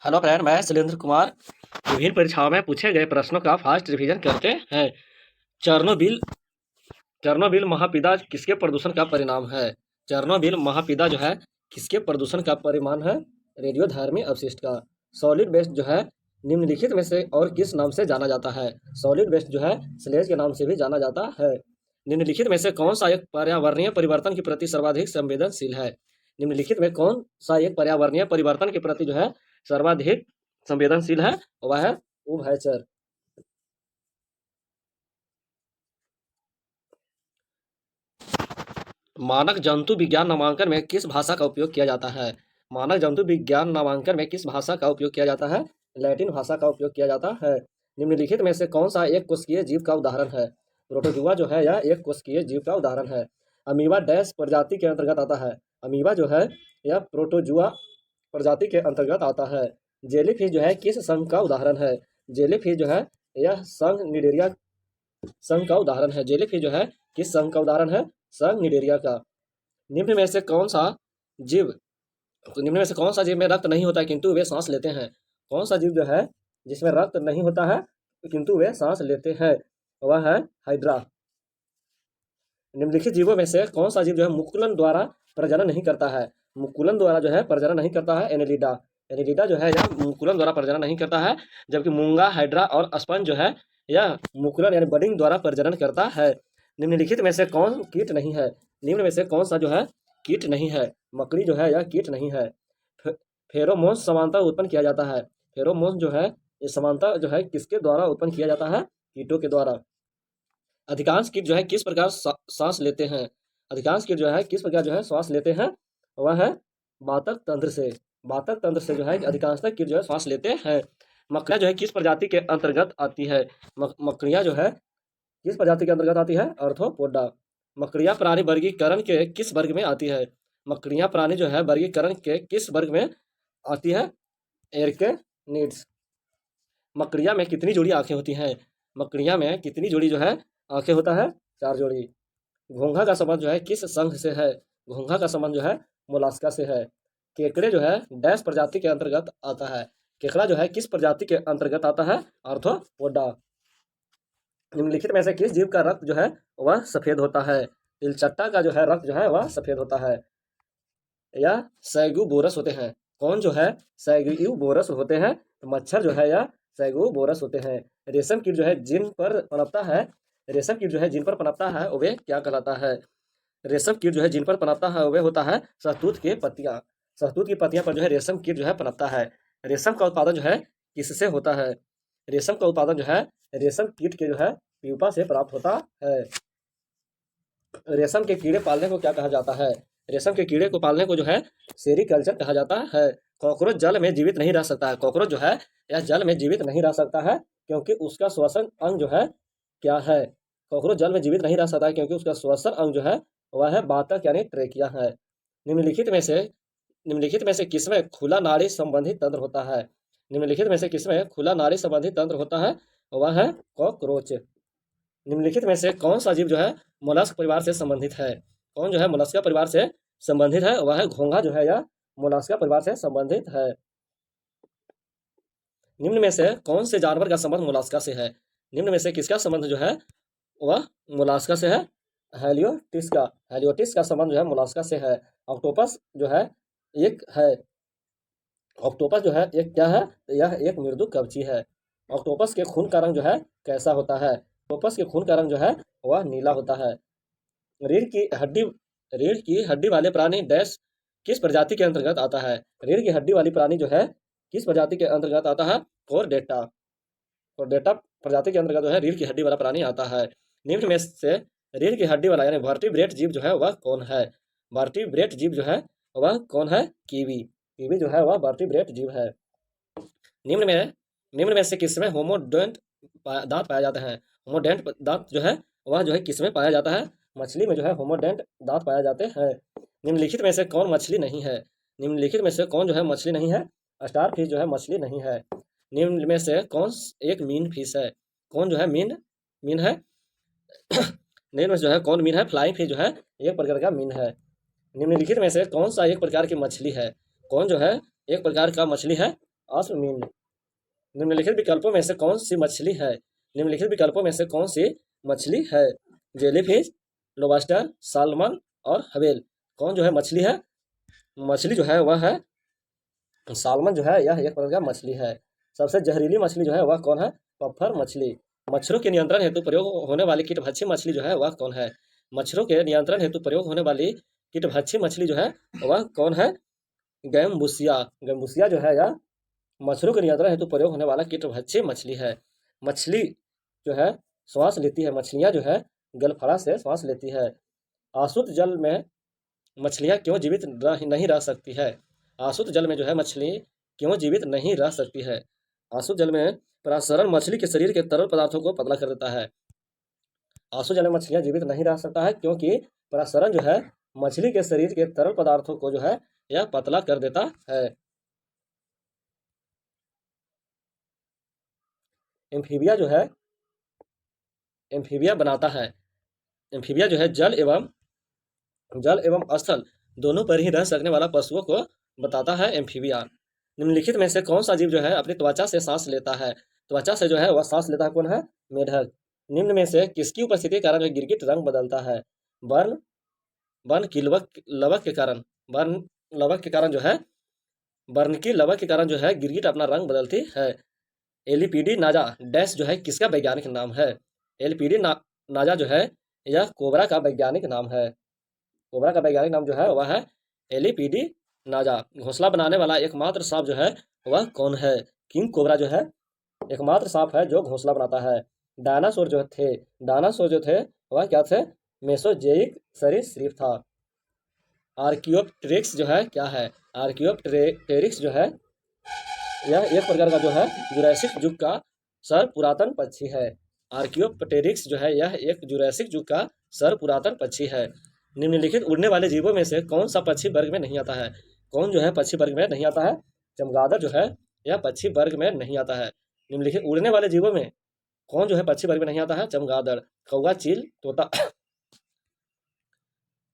Hello friend, मैं शैलेंद्र कुमार। विभिन्न परीक्षाओं में पूछे गए प्रश्नों का फास्ट रिवीजन करते हैं। चेरनोबिल चेरनोबिल महापीड़ा किसके प्रदूषण का परिणाम है? चेरनोबिल महापीड़ा जो है किसके प्रदूषण का परिणाम है? रेडियोधर्मी अपशिष्ट का। सॉलिड वेस्ट जो है निम्नलिखित में से और किस नाम से जाना जाता है? सॉलिड वेस्ट जो है स्लेज के नाम से भी जाना जाता है। निम्नलिखित में से कौन सा एक पर्यावरणीय परिवर्तन के प्रति सर्वाधिक संवेदनशील है? निम्नलिखित में कौन सा एक पर्यावरणीय परिवर्तन के प्रति जो है सर्वाधिक संवेदनशील है? वह है उभयचर। मानक जंतु विज्ञान नामांकन में किस भाषा का उपयोग किया जाता है? मानक जंतु विज्ञान नामांकन में किस भाषा का उपयोग किया जाता है? लैटिन भाषा का उपयोग किया जाता है। निम्नलिखित में से कौन सा एक कोशिकीय जीव का उदाहरण है? प्रोटोजुआ जो है यह एक कोशिकीय जीव का उदाहरण है। अमीबा डैश प्रजाति के अंतर्गत आता है। अमीबा जो है यह प्रोटोजुआ प्रजाति के अंतर्गत आता है। जेलीफिश जो है किस संघ का उदाहरण है? जेलीफिश जो है यह संघ निडेरिया संघ का उदाहरण है। जेलीफिश जो है किस संघ का उदाहरण है? संघ निडेरिया का। निम्न में से कौन सा जीव निम्न में से कौन सा जीव में रक्त नहीं होता है किंतु वे सांस लेते हैं? कौन सा जीव जो है जिसमें रक्त नहीं होता है किंतु वे सांस लेते हैं? वह है हाइड्रा। निम्नलिखित जीवों में से कौन सा जीव जो है मुकुलन द्वारा प्रजनन नहीं करता है? मुकुलन द्वारा जो है प्रजनन नहीं करता है एनेलिडा। एनेलिडा जो है यह मुकुलन द्वारा प्रजनन नहीं करता है, जबकि मूंगा, हाइड्रा और स्पंज जो है यह मुकुलन यानी बडिंग द्वारा प्रजनन करता है। निम्नलिखित में से कौन कीट नहीं है? निम्न में से कौन सा जो है कीट नहीं है? मकड़ी जो है यह कीट नहीं है। फेरोमोन्स समानता उत्पन्न किया जाता है। फेरोमोन्स जो है ये समानता जो है किसके द्वारा उत्पन्न किया जाता है? कीटों के द्वारा। अधिकांश कीट जो है किस प्रकार सांस लेते हैं? अधिकांश कीट जो है किस प्रकार जो है श्वास लेते हैं? वह है बातक तंत्र से। बातक तंत्र से जो है अधिकांशतः कीट जो है श्वास लेते हैं। मकड़ियाँ जो है किस प्रजाति के अंतर्गत आती है? मकड़ियाँ जो है किस प्रजाति के अंतर्गत आती है? आर्थ्रोपोडा। मकड़ियाँ प्राणी वर्गीकरण के किस वर्ग में आती है? मकड़ियाँ प्राणी जो है वर्गीकरण के किस वर्ग में आती है? एर्केनिड्स। मकड़िया में कितनी जोड़ी आंखें होती हैं? मकड़िया में कितनी जोड़ी जो है आंखें होता है? 4 जोड़ी। घोंघा का संबंध जो है किस संघ से है? घोंघा का संबंध जो है मोलास्का से है। केकड़े जो है डैश प्रजाति के अंतर्गत आता है? केकड़ा जो है किस प्रजाति के अंतर्गत आता है? आर्थ्रोपोडा। निम्नलिखित में से किस जीव का रक्त जो है वह सफेद होता है? तिलचट्टा का जो है रक्त जो है वह सफेद होता है। या सैगुबोरस होते हैं। कौन जो है सैगुबोरस होते हैं? तो मच्छर जो है या सैगुबोरस होते हैं। रेशम कीट जो है जिन पर पनपता है रेशम कीट जो है जिन पर पनपता है वे क्या कहलाता है? रेशम कीट जो है जिन पर पनपता है वे होता है शहतूत के पत्तियां। शहतूत की पत्तियां पर जो है रेशम कीट जो है पनपता है। रेशम का उत्पादन जो है किससे होता है? रेशम का उत्पादन जो है रेशम कीट के जो है प्यूपा से प्राप्त होता है। रेशम के कीड़े पालने को क्या कहा जाता है? रेशम के कीड़े को पालने को जो है सेरीकल्चर कहा जाता है। कॉकरोच जल में जीवित नहीं रह सकता है। कॉकरोच जो है यह जल में जीवित नहीं रह सकता है क्योंकि उसका श्वसन अंग जो है क्या है? कॉकरोच जल में जीवित नहीं रह सकता है क्योंकि उसका श्वसन अंग जो है वह है बातक यानी ट्रेकिया है। निम्नलिखित में से निम्नलिखित में से किसमें खुला नाड़ी संबंधित तंत्र होता है? निम्नलिखित में से किसमें खुला नाड़ी संबंधित तंत्र होता है? वह है कॉकरोच। निम्नलिखित में से कौन सा जीव जो है मोलस्क परिवार से संबंधित है? कौन जो है मोलस्का परिवार से संबंधित है? वह है घोंघा जो है या मोलस्का परिवार से संबंधित है। निम्न में से कौन से जानवर का संबंध मोलस्का से है? निम्न में से किसका संबंध जो है वह मोलस्का से है? हेलियोटिस का। हेलियोटिस का संबंध जो है मोलस्का से है। ऑक्टोपस जो है एक है ऑक्टोपस जो है एक क्या है? यह एक मृदु कवची है। ऑक्टोपस के खून का रंग जो है कैसा होता है? ऑक्टोपस के खून का रंग जो है वह नीला होता है। रीढ़ की हड्डी रीढ़ की हड्डी वाले प्राणी डैश किस प्रजाति के अंतर्गत आता है? रीढ़ की हड्डी वाली प्राणी जो है किस प्रजाति के अंतर्गत आता है? कोरडेटा। कोरडेटा प्रजाति के अंतर्गत जो है रीढ़ की हड्डी वाला प्राणी आता है। निम्न में से रीढ़ की हड्डी वाला यानी वर्टिब्रेट जीव जो है वह कौन है? वर्टिब्रेट जीव जो है वह कौन है? कीवी। कीवी जो है वह वर्टिब्रेट जीव है। निम्न में निम्न में से किसमें होमोडेंट दांत पाए जाते हैं? होमोडेंट दांत जो है वह जो है किसमें पाया जाता है? मछली में जो है होमोडेंट दांत पाए जाते हैं। निम्नलिखित में से कौन मछली नहीं है? निम्नलिखित में से कौन जो है मछली नहीं है? स्टार फिश जो है मछली नहीं है। निम्न में से कौन एक मीन फिश है? कौन जो है मीन मीन है? निम्न में जो है कौन मीन है? फ्लाइंग फिश जो है एक प्रकार का मीन है। निम्नलिखित में से कौन सा एक प्रकार की मछली है? कौन जो है एक प्रकार का मछली है? अश्वमीन। निम्नलिखित विकल्पों में से कौन सी मछली है? निम्नलिखित विकल्पों में से कौन सी मछली है? जेलीफिश, लोबस्टर, सालमन और हवेल। कौन जो है मछली है? मछली जो है वह है सालमन जो है, यह एक प्रकार का मछली है। सबसे जहरीली मछली जो है वह कौन है? पत्थर मछली। मच्छरों के नियंत्रण हेतु प्रयोग होने वाली कीटभक्षी मछली जो है वह कौन है? मच्छरों के नियंत्रण हेतु प्रयोग होने वाली कीटभक्षी मछली जो है वह कौन है? गैम्बुसिया। गैम्बुसिया जो है यह मच्छरों के नियंत्रण हेतु प्रयोग होने वाला कीटभक्षी मछली है। मछली जो है श्वास लेती है, मछलियाँ जो है गलफड़ा से श्वास लेती है। आसुत जल में मछलियाँ क्यों जीवित नहीं रह सकती है? आसुत जल में जो है मछली क्यों जीवित नहीं रह सकती है? आसुत जल में परासरण मछली के शरीर के तरल पदार्थों को पतला कर देता है। आसुत जल में मछलियाँ जीवित नहीं रह सकता है क्योंकि परासरण जो है मछली के शरीर के तरल पदार्थों को जो है यह पतला कर देता है। एम्फीबिया जो है एम्फीबिया बनाता है। एम्फीबिया जो है जल एवं स्थल दोनों पर ही रह सकने वाला पशुओं को बताता है एम्फीबिया। निम्नलिखित में से कौन सा जीव जो है अपनी त्वचा से सांस लेता है? त्वचा से जो है वह सांस लेता है कौन है? मेढक। निम्न में से किसकी उपस्थिति के कारण जो गिरगिट रंग बदलता है? बर्न बर्न की लवक के कारण बर्न लवक के कारण जो है बर्न की लवक के कारण जो है गिरगिट अपना रंग बदलती है। एलिपीडी नाजा डैश जो है किसका वैज्ञानिक नाम है? एलिपीडी नाजा जो है यह कोबरा का वैज्ञानिक नाम है। कोबरा का वैज्ञानिक नाम जो है वह है एलिपीडी नाजा। घोंसला बनाने वाला एकमात्र सांप जो है वह कौन है? किंग कोबरा जो है एकमात्र सांप है जो घोंसला बनाता है। डायनासोर जो थे वह क्या थे? मेसोजेइक सरीसृप था। आर्कियोप्टेरिक्स जो है क्या है? आर्कियोप्टेरिक्स जो है यह एक प्रकार का जो है जुरैसिक युग का सर पुरातन पक्षी है। आर्कियोप्टेरिक्स जो है यह एक जुरैसिक युग का सर पुरातन पक्षी है। निम्नलिखित उड़ने वाले जीवों में से कौन सा पक्षी वर्ग में नहीं आता है? कौन जो है पक्षी वर्ग में नहीं आता है? चमगादड़ जो है यह पक्षी वर्ग में नहीं आता है। निम्नलिखित उड़ने वाले जीवों में कौन जो है पक्षी वर्ग में नहीं आता है? चमगादड़। कौवा, चील, तोता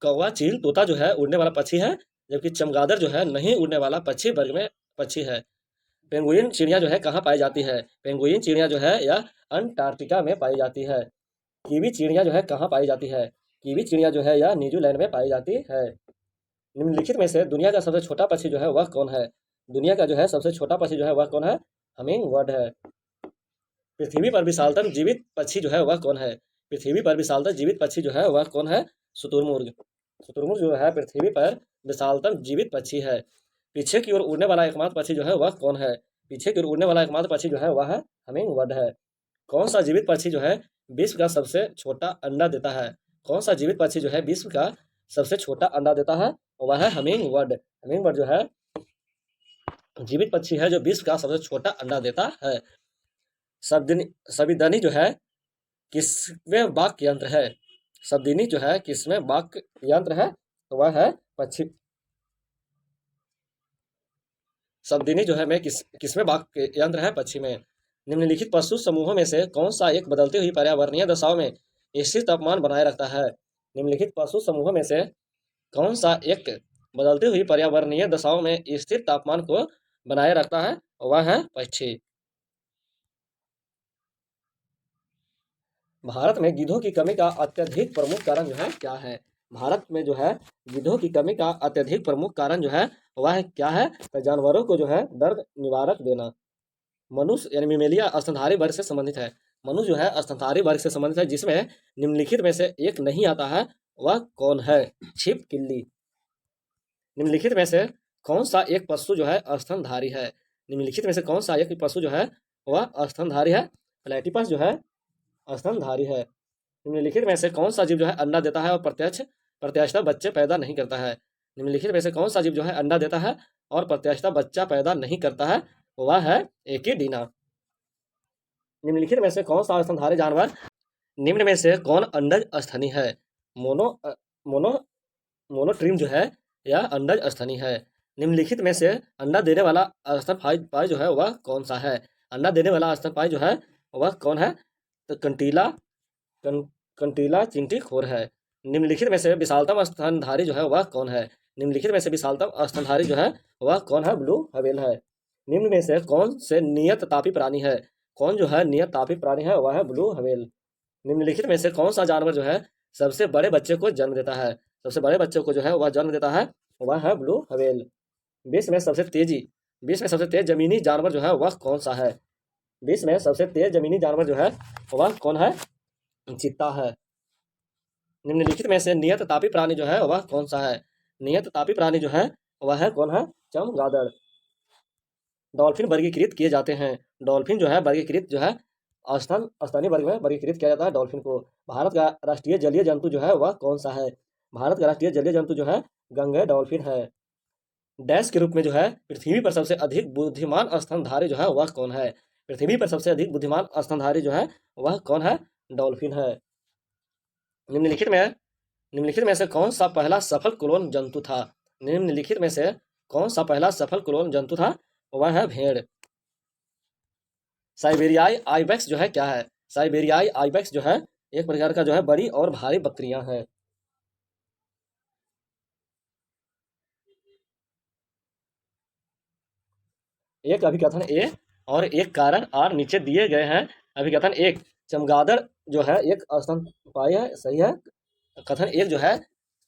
कौवा, चील, तोता जो है उड़ने वाला पक्षी है, जबकि चमगादड़ जो है नहीं उड़ने वाला पक्षी वर्ग में पक्षी है। पेंगुइन चिड़िया जो है कहाँ पाई जाती है? पेंगुइन चिड़िया जो है यह अंटार्कटिका में पाई जाती है। कीवी चिड़िया जो है कहाँ पाई जाती है? कीवी चिड़िया जो है यह न्यूजीलैंड में पाई जाती है। निम्नलिखित में से दुनिया का सबसे छोटा पक्षी जो है वह कौन है? दुनिया का जो है सबसे छोटा पक्षी जो है वह कौन है? हमिंग बर्ड है। पृथ्वी पर विशालतम जीवित पक्षी जो है वह कौन है? पृथ्वी पर विशालतम जीवित पक्षी जो है वह कौन है? शुतुरमुर्ग। शुतुरमुर्ग जो है पृथ्वी पर विशालतम जीवित पक्षी है। पीछे की ओर उड़ने वाला एकमात्र पक्षी जो है वह कौन है? पीछे की ओर उड़ने वाला एकमात्र पक्षी जो है वह है हमिंग बर्ड है। कौन सा जीवित पक्षी जो है विश्व का सबसे छोटा अंडा देता है? कौन सा जीवित पक्षी जो है विश्व का सबसे छोटा अंडा देता है? वह है हमिंग बर्ड। हमिंग बर्ड जो है जीवित पक्षी है जो विश्व का सबसे छोटा अंडा देता है। संविधानी जो है किसमें वाक्य यंत्र है? शब्दिनी जो है किसमें वाक्य यंत्र है? तो वह है पक्षी। शब्दिनी जो है मैं किसमें वाक्य यंत्र है? पक्षी में। निम्नलिखित पशु समूहों में से कौन सा एक बदलती हुई पर्यावरणीय दशाओं में स्थिर तापमान बनाए रखता है? निम्नलिखित पशु समूहों में से कौन सा एक बदलती हुई पर्यावरणीय दशाओं में स्थिर तापमान को बनाए रखता है? वह है पक्षी। भारत में गिद्धों की कमी का अत्यधिक प्रमुख कारण जो है क्या है? भारत में जो है गिद्धों की कमी का अत्यधिक प्रमुख कारण जो है वह क्या है? तो जानवरों को जो है दर्द निवारक देना। मनुष्य यानी मेमेलिया स्तनधारी वर्ग से संबंधित है। मनुष्य जो है स्तनधारी वर्ग से संबंधित है, जिसमें निम्नलिखित में से एक नहीं आता है, वह कौन है? छिपकली। निम्नलिखित में से कौन सा एक पशु जो है स्तनधारी है? निम्नलिखित में से कौन सा एक पशु जो है वह स्तनधारी है? प्लेटिपस जो है स्तनधारी है। निम्नलिखित में से कौन सा जीव जो है अंडा देता है और प्रत्याशित बच्चे पैदा नहीं करता है? निम्नलिखित में से कौन सा जीव जो है अंडा देता है और प्रत्याशित बच्चा पैदा नहीं करता है? वह है एकिडीना। निम्नलिखित में से कौन सा स्तनधारी जानवर निम्न में से कौन अंडज स्तनी है? मोनो मोनो मोनोट्रीम जो है यह अंडज स्तनी है। निम्नलिखित में से अंडा देने वाला स्तनपायी जो है वह कौन सा है? अंडा देने वाला स्तनपायी जो है वह कौन है? तो कंटीला चिंटीखोर है। निम्नलिखित में से विशालतम स्तनधारी जो है वह कौन है? निम्नलिखित में से विशालतम स्तनधारी जो है वह कौन है? ब्लू व्हेल है। निम्न में से कौन से नियत तापी प्राणी है? कौन जो है नियत तापी प्राणी है? वह है ब्लू व्हेल। निम्नलिखित में से कौन सा जानवर जो है सबसे बड़े बच्चे को जन्म देता है? सबसे बड़े बच्चे को जो है वह जन्म देता है, वह है ब्लू व्हेल। विश्व में सबसे तेजी विश्व में सबसे तेज जमीनी जानवर जो है वह कौन सा है? विश्व में सबसे तेज जमीनी जानवर जो है वह कौन है? चीता है। निम्नलिखित में से नियत तापी प्राणी जो है वह कौन सा है? नियत तापी प्राणी जो है वह है कौन है? चमगादड़। डॉल्फिन वर्गीकृत किए जाते हैं। डॉल्फिन जो है वर्गीकृत जो है स्तनीय वर्ग में वर्गीकृत किया जाता है डॉल्फिन को। भारत का राष्ट्रीय जलीय जंतु जो है वह कौन सा है? भारत का राष्ट्रीय जलीय जंतु जो है गंगे डॉल्फिन है। डैश के रूप में जो है पृथ्वी पर सबसे अधिक बुद्धिमान स्तनधारी जो है वह कौन है? पृथ्वी पर सबसे अधिक बुद्धिमान स्तनधारी जो है वह कौन है? डॉल्फिन है। निम्नलिखित में निम्नलिखित में से कौन सा पहला सफल क्लोन जंतु था? निम्नलिखित में से कौन सा पहला सफल क्लोन जंतु था? वह है भेड़। साइबेरियाई आइबेक्स जो है क्या है? साइबेरियाई आइबेक्स जो है एक प्रकार का जो है बड़ी और भारी बकरियां हैं। एक अभिकथन ए और एक कारण आर नीचे दिए गए हैं। अभिकथन एक, चमगादड़ जो है एक स्तनपायी है, सही है। कथन एक जो है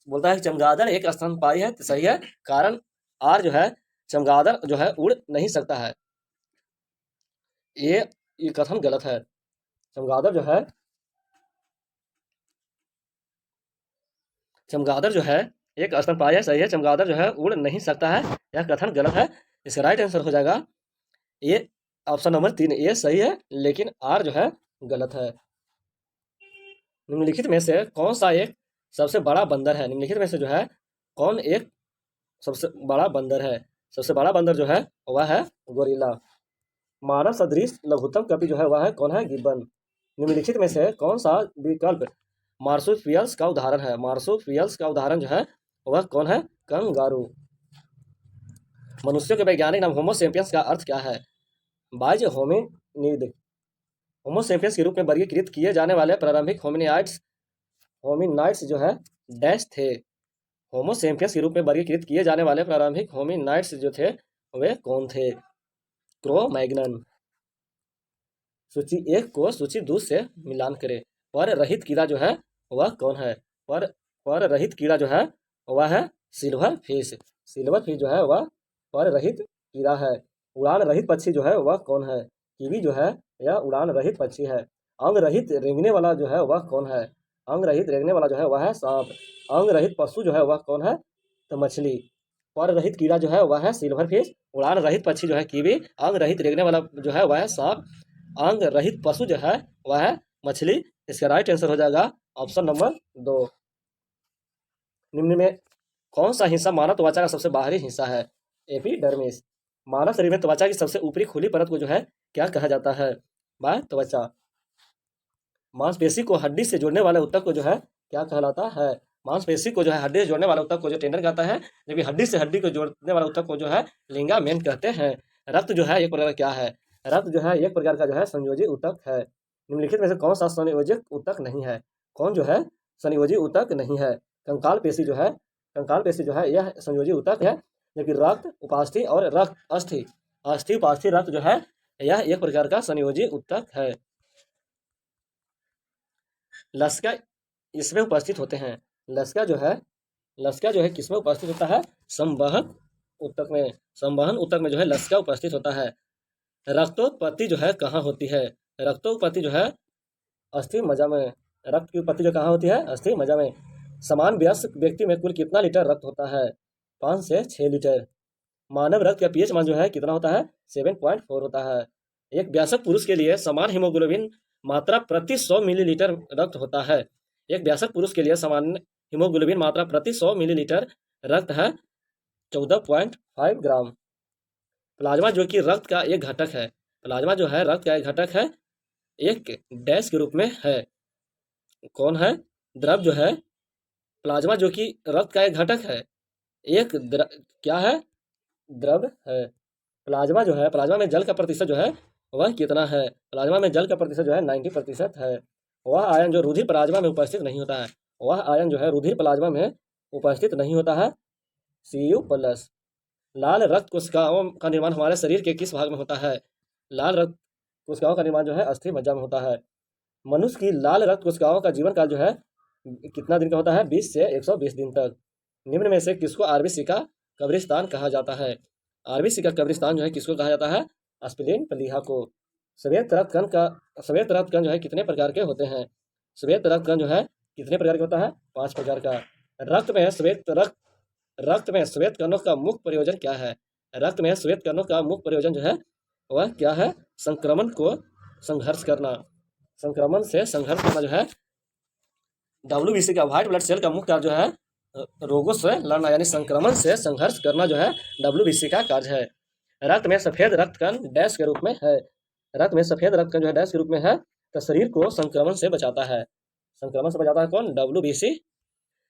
बोलता है कि चमगादड़ एक स्तनपायी है, सही है। कारण आर जो है चमगादड़ जो है उड़ नहीं सकता है, ये कथन गलत है। चमगादड़ जो है चमगादड़ जो है एक स्तनपायी है, सही है। चमगादड़ जो है उड़ नहीं सकता है, यह कथन गलत है। इसका राइट आंसर हो जाएगा ये ऑप्शन नंबर 3, ये सही है लेकिन आर जो है गलत है। निम्नलिखित में से कौन सा एक सबसे बड़ा बंदर है? निम्नलिखित में से जो है कौन एक सबसे बड़ा बंदर है? सबसे बड़ा बंदर जो है वह है गोरिल्ला। मानव सदृश लघुत्तम कवि जो है वह है कौन है? गिब्बन। निम्नलिखित में से कौन सा विकल्प मार्सुपियल्स का उदाहरण है? मार्सुपियल्स का उदाहरण जो है वह कौन है? कंगारू। मनुष्यों के वैज्ञानिक नाम होमो सेपियंस का अर्थ क्या है? Buys hominid. होमो सेपियंस के रूप में वर्गीकृत किए जाने वाले प्रारंभिक होमिनाइड्स जो है डैश थे। होमो सेपियंस के रूप में वर्गीकृत किए जाने वाले प्रारंभिक होमिनाइड्स जो थे वे कौन थे? Crow Magnon. सूची 1 को सूची 2 से मिलान करें। पर रहित कीड़ा जो है वह कौन है? पर रहित कीड़ा जो है वह है सिल्वर फिश। सिल्वर फिश जो है वह पर रहित कीड़ा है। उड़ान रहित पक्षी जो है वह कौन है? कीवी जो है यह उड़ान रहित पक्षी है। अंग रहित रेंगने वाला जो है वह कौन है? अंग रहित रेंगने वाला जो है वह है सांप। अंग रहित पशु जो है वह कौन है? तो मछली। पर रहित कीड़ा जो है वह है सिल्वर फिश। उड़ान रहित पक्षी जो है कीवी। अंग रहित रेंगने वाला जो है वह है सांप। अंग रहित पशु जो है वह है मछली। इसका राइट आंसर हो जाएगा ऑप्शन नंबर 2। निम्न में कौन सा हिस्सा मानव त्वचा का सबसे बाहरी हिस्सा है? एपिडर्मिस। मानव शरीर में त्वचा की सबसे ऊपरी खुली परत को जो है क्या कहा जाता है? वह त्वचा। मांसपेशी को हड्डी से जोड़ने वाले ऊतक को जो है क्या कहलाता है? मांसपेशी को जो है हड्डी से जोड़ने वाले ऊतक को जो टेंडन कहता है, जबकि हड्डी से हड्डी को जोड़ने वाले ऊतक को जो है लिंगामेंट कहते हैं। रक्त जो है एक प्रकार का क्या है? रक्त जो है एक प्रकार का जो है संयोजी ऊतक है। निम्नलिखित में से कौन सा संयोजक ऊतक नहीं है? कौन जो है संयोजी ऊतक नहीं है? कंकाल पेशी जो है यह संयोजी ऊतक है। जबकि रक्त उपास्थि और रक्त अस्थि उपास्थि रक्त जो है यह एक प्रकार का संयोजी ऊतक है। लसिका इसमें उपस्थित होते हैं। लसिका जो है किसमें उपस्थित होता है? संवहन ऊतक में। संवहन ऊतक में जो है लसिका उपस्थित होता है। रक्तोत्पत्ति जो है कहाँ होती है? रक्तोत्पत्ति जो है अस्थि मज्जा में। रक्त की उत्पत्ति जो कहाँ होती है? अस्थि मज्जा में। समान वयस्क व्यक्ति में कुल कितना लीटर रक्त होता है? 5 से 6 लीटर। मानव रक्त का पीएच मान जो है कितना होता है? 7.4 होता है। एक वयस्क पुरुष के लिए समान हीमोग्लोबिन मात्रा प्रति 100 मिलीलीटर रक्त होता है। एक वयस्क पुरुष के लिए समान हीमोग्लोबिन मात्रा प्रति 100 मिलीलीटर रक्त है 14.5 ग्राम। प्लाज्मा जो कि रक्त का एक घटक है। प्लाज्मा जो है रक्त का एक घटक है, एक डैश के रूप में है। कौन है? द्रव जो है प्लाज्मा जो कि रक्त का एक घटक है, एक क्या है? द्रव है। प्लाज्मा जो है प्लाज्मा में जल का प्रतिशत जो है वह कितना है? प्लाज्मा में जल का प्रतिशत जो है 90% है। वह आयन जो रुधिर प्लाज्मा में उपस्थित नहीं होता है, वह आयन जो है रुधिर प्लाज्मा में उपस्थित नहीं होता है Cu+। लाल रक्त कोशिकाओं का निर्माण हमारे शरीर के किस भाग में होता है? लाल रक्त कोशिकाओं का निर्माण जो है अस्थि मज्जा में होता है। मनुष्य की लाल रक्त कोशिकाओं का जीवन काल जो है कितना दिन का होता है? 20 से 120 दिन तक। निम्न में से किसको आरबीसी का कब्रिस्तान कहा जाता है? आरबीसी का कब्रिस्तान जो है किसको कहा जाता है? स्प्लीन प्लीहा को। श्वेत रक्त कण जो है कितने प्रकार के होते हैं? श्वेत रक्त कण जो है कितने प्रकार का होता है? 5 प्रकार का। रक्त में श्वेत कणों का मुख्य प्रयोजन क्या है? रक्त में श्वेत कणों का मुख्य प्रयोजन जो है वह क्या है? संक्रमण को संघर्ष करना। संक्रमण से संघर्ष करना जो है डब्ल्यूबीसी का व्हाइट ब्लड सेल का मुख्य कार्य जो है रोगों से लड़ना यानी संक्रमण से संघर्ष करना जो है डब्ल्यूबीसी का कार्य है। रक्त में सफेद रक्त कण डैश के रूप में है। रक्त में सफेद रक्त कण जो है डैश के रूप में है तो शरीर को संक्रमण से बचाता है। संक्रमण से बचाता है कौन? डब्ल्यूबीसी।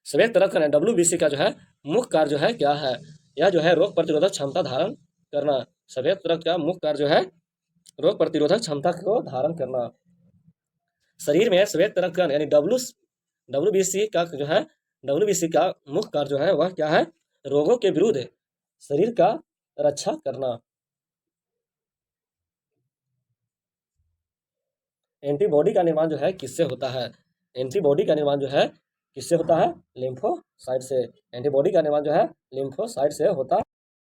श्वेत रक्त कण डब्ल्यूबीसी का जो है मुख्य कार्य जो है क्या है? यह जो है रोग प्रतिरोधक क्षमता धारण करना। श्वेत रक्त का मुख्य कार्य जो है रोग प्रतिरोधक क्षमता को धारण करना। शरीर में श्वेत रक्त कण यानी डब्ल्यूबीसी का जो है डब्ल्यूबीसी का मुख्य कार्य जो है वह क्या है? रोगों के विरुद्ध शरीर का रक्षा करना। एंटीबॉडी का निर्माण जो है किससे होता है? एंटीबॉडी का निर्माण जो है किससे होता है? लिम्फोसाइट से। एंटीबॉडी का निर्माण जो है लिम्फोसाइट से होता